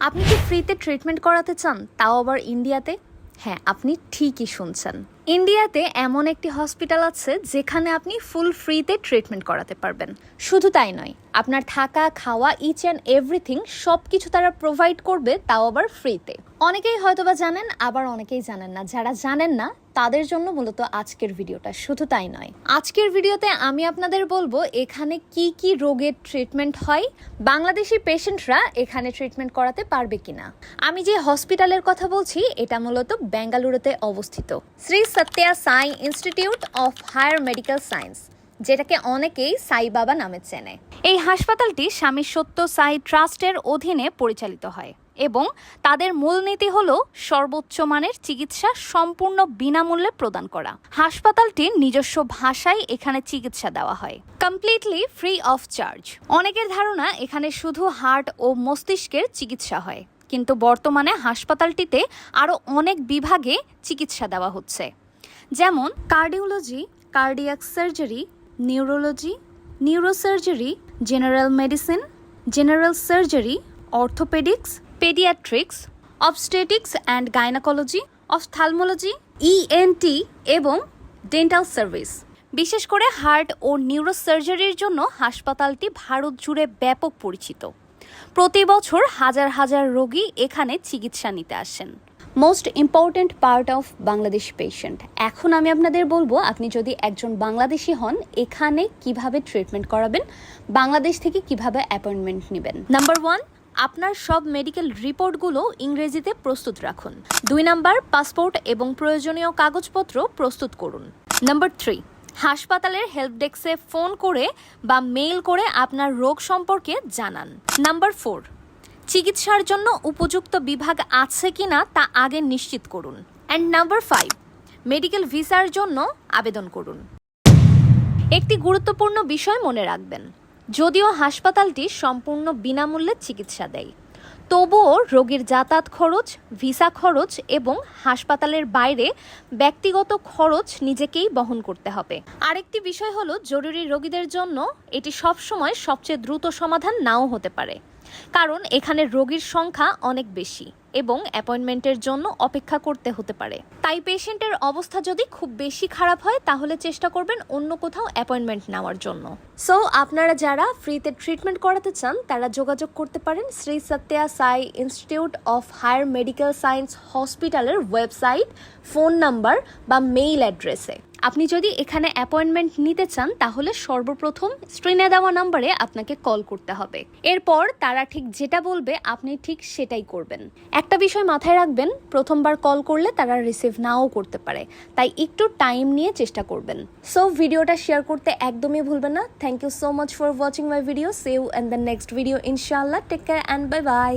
আপনি কি ফ্রিতে ট্রিটমেন্ট করাতে চান, তাও আবার ইন্ডিয়াতে? হ্যাঁ, আপনি ঠিকই শুনছেন। ইন্ডিয়াতে এমন একটি হসপিটাল আছে যেখানে আপনি ফুল ফ্রিতে ট্রিটমেন্ট করাতে পারবেন। শুধু তাই নয়, আপনার থাকা, খাওয়া, ইচ অ্যান্ড এভরিথিং সব কিছু তারা প্রোভাইড করবে, তাও আবার ফ্রিতে। অনেকেই হয়তোবা জানেন, আবার অনেকেই জানেন না। যারা জানেন না তাদের জন্য মূলত আজকের ভিডিওটা। শুধু তাই নয়, আজকের ভিডিওতে আমি আপনাদের বলবো এখানে কি কি রোগের ট্রিটমেন্ট হয়, বাংলাদেশি পেশেন্টরা এখানে ট্রিটমেন্ট করাতে পারবে কিনা। আমি যে হসপিটালের কথা বলছি এটা মূলত বেঙ্গালুরুতে অবস্থিত Shri Sathya Sai Institute of Higher Medical Science, যেটাকে অনেকেই সাই বাবা নামে চেনে। এই হাসপাতালটি স্বামী সত্য সাই ট্রাস্টের অধীনে পরিচালিত হয় এবং তাদের মূলনীতি হল সর্বোচ্চ মানের চিকিৎসা সম্পূর্ণ বিনামূল্যে প্রদান করা। হাসপাতালটির নিজস্ব ভাষায় এখানে চিকিৎসা দেওয়া হয়, কমপ্লিটলি ফ্রি অফ চার্জ। অনেকের ধারণা এখানে শুধু হার্ট ও মস্তিষ্কের চিকিৎসা হয়, কিন্তু বর্তমানে হাসপাতালটিতে আরও অনেক বিভাগে চিকিৎসা দেওয়া হচ্ছে, যেমন cardiology, cardiac surgery, neurology, neurosurgery, general medicine, general surgery, orthopaedics, paediatrics, obstetrics and gynaecology, ophthalmology, ENT এবং ডেন্টাল সার্ভিস। বিশেষ করে হার্ট ও নিউরোসার্জারির জন্য হাসপাতালটি ভারত জুড়ে ব্যাপক পরিচিত। প্রতি বছর হাজার হাজার রোগী এখানে চিকিৎসা নিতে আসেন। Most important part of Bangladesh patient. এখন আমি আপনাদের বলবো, আপনি যদি একজন বাংলাদেশি হন এখানে কিভাবে ট্রিটমেন্ট করাবেন, বাংলাদেশ থেকে কিভাবে অ্যাপয়েন্টমেন্ট নেবেন। নাম্বার 1, আপনার সব মেডিকেল রিপোর্টগুলো ইংরেজিতে প্রস্তুত রাখুন। 2 নাম্বার, পাসপোর্ট এবং প্রয়োজনীয় কাগজপত্র প্রস্তুত করুন। নাম্বার 3, হাসপাতালের হেল্প ডেস্কে ফোন করে বা মেইল করে আপনার রোগ সম্পর্কে জানান। নাম্বার 4, চিকিৎসার জন্য উপযুক্ত বিভাগ আছে কিনা তা আগে নিশ্চিত করুন। অ্যান্ড নাম্বার 5, মেডিকেল ভিসার জন্য আবেদন করুন। একটি গুরুত্বপূর্ণ বিষয় মনে রাখবেন, যদিও হাসপাতালটি সম্পূর্ণ বিনামূল্যে চিকিৎসা দেয়, তবুও রোগীর যাতায়াত খরচ, ভিসা খরচ এবং হাসপাতালের বাইরে ব্যক্তিগত খরচ নিজেকেই বহন করতে হবে। আরেকটি বিষয় হলো, জরুরি রোগীদের জন্য এটি সবসময় সবচেয়ে দ্রুত সমাধান নাও হতে পারে, কারণ এখানে রোগীর সংখ্যা অনেক বেশি এবং অ্যাপয়েন্টমেন্টের জন্য অপেক্ষা করতে হতে পারে। তাই পেশেন্টের অবস্থা যদি খুব বেশি খারাপ হয় তাহলে চেষ্টা করবেন অন্য কোথাও অ্যাপয়েন্টমেন্ট নেওয়ার জন্য। সো আপনারা যারা ফ্রিতে ট্রিটমেন্ট করাতে চান তারা যোগাযোগ করতে পারেন Shri Sathya Sai Institute of Higher Medical Science হসপিটালের ওয়েবসাইট, ফোন নাম্বার বা মেইল অ্যাড্রেসে। আপনি যদি এখানে অ্যাপয়েন্টমেন্ট নিতে চান তাহলে সর্বপ্রথম স্ক্রিনে দেওয়া নাম্বারে আপনাকে কল করতে হবে। এরপর তারা ঠিক যেটা বলবে আপনি ঠিক সেটাই করবেন। একটা বিষয় মাথায় রাখবেন, প্রথমবার কল করলে তারা রিসিভ নাও করতে পারে, তাই একটু টাইম নিয়ে চেষ্টা করবেন। সো ভিডিওটা শেয়ার করতে একদমই ভুলবেন না। Thank you so much for watching my video. See you in the next video ইনশাআল্লাহ। Take care and bye by.